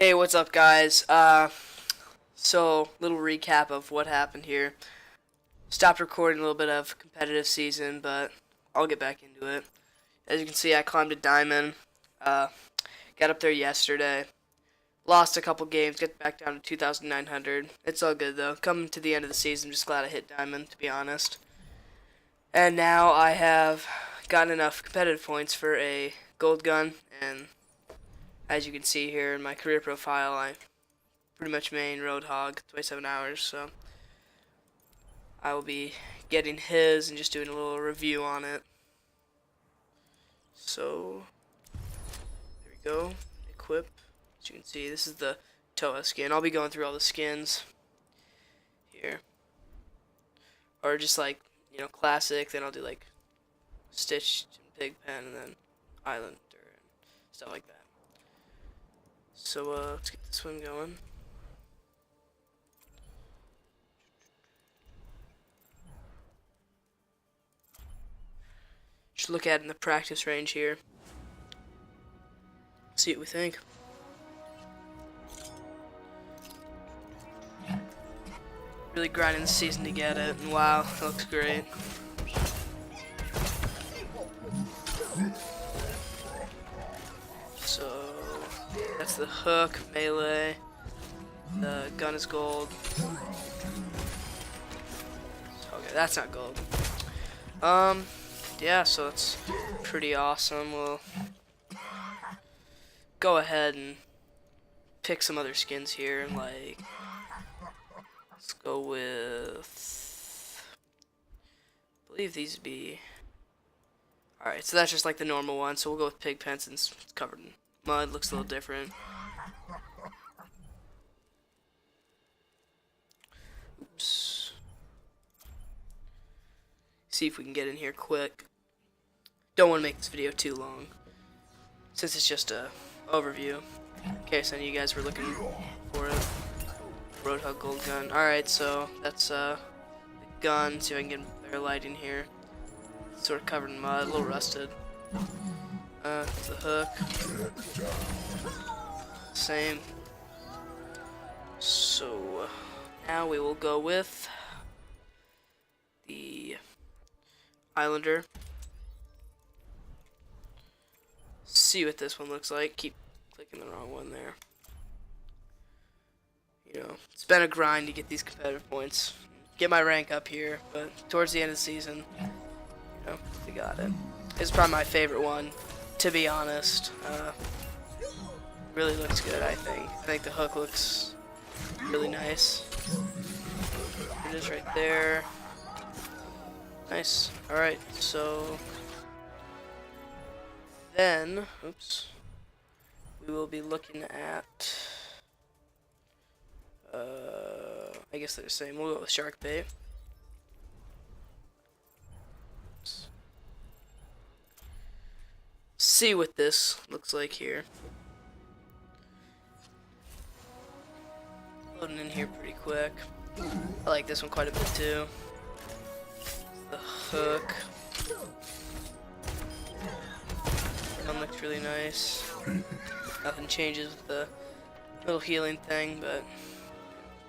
Hey, what's up, guys? So little recap of what happened here. Stopped recording a little bit of competitive season, but I'll get back into it. As you can see, I climbed a diamond. Uh, got up there yesterday. Lost a couple games, get back down to 2,900. It's all good though. Coming to the end of the season, I'm just glad I hit diamond, to be honest. And now I have gotten enough competitive points for a gold gun, and as you can see here in my career profile, I pretty much main Roadhog 27 hours, so I will be getting his and just doing a little review on it. So there we go. Equip. As you can see, this is the Toa skin. I'll be going through all the skins here, or just like, classic. Then I'll do like Stitch and Pigpen, and then Islander and stuff like that. So let's get this one going. Just look at it in the practice range here. See what we think. Really grinding the season to get it, and wow, it looks great. So that's the hook, melee. The gun is gold. Okay, that's not gold. Yeah, so it's pretty awesome. We'll go ahead and pick some other skins here, like, let's go with, I believe these would be, alright, so that's just like the normal one, so we'll go with Pigpen since it's covered in mud, looks a little different. Oops. See if we can get in here quick. Don't want to make this video too long, since it's just a overview, in case any of you guys were looking for it. Roadhog gold gun. Alright, so that's the gun. See if I can get better lighting here. It's sort of covered in mud, a little rusted. The hook. Same. So now we will go with the Islander. See what this one looks like. Keep clicking the wrong one there. It's been a grind to get these competitive points, get my rank up here, but towards the end of the season, we got it. It's probably my favorite one, to be honest. Really looks good, I think. I think the hook looks really nice. It is right there. Nice. Alright, so then, oops, we will be looking at, I guess they're the same. We'll go with shark bait. See what this looks like here. Loading in here pretty quick. I like this one quite a bit too. The hook. One looks really nice. Nothing changes with the little healing thing, but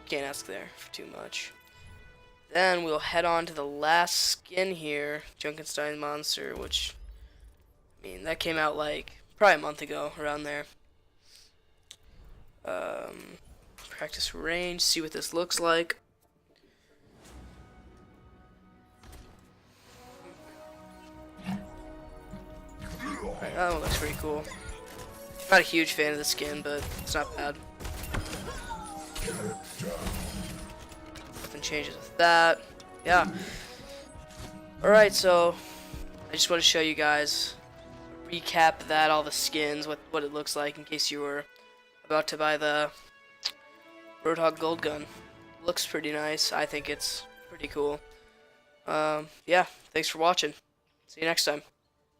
can't ask there for too much. Then we'll head on to the last skin here, Junkenstein Monster, which, I mean, that came out like probably a month ago, around there. Practice range, see what this looks like. Right, that one looks pretty cool. Not a huge fan of the skin, but it's not bad. Nothing changes with that. Yeah. Alright, so I just want to show you guys, recap that, all the skins, what it looks like, in case you were about to buy the Roadhog gold gun. Looks pretty nice. I think it's pretty cool. Yeah, thanks for watching. See you next time.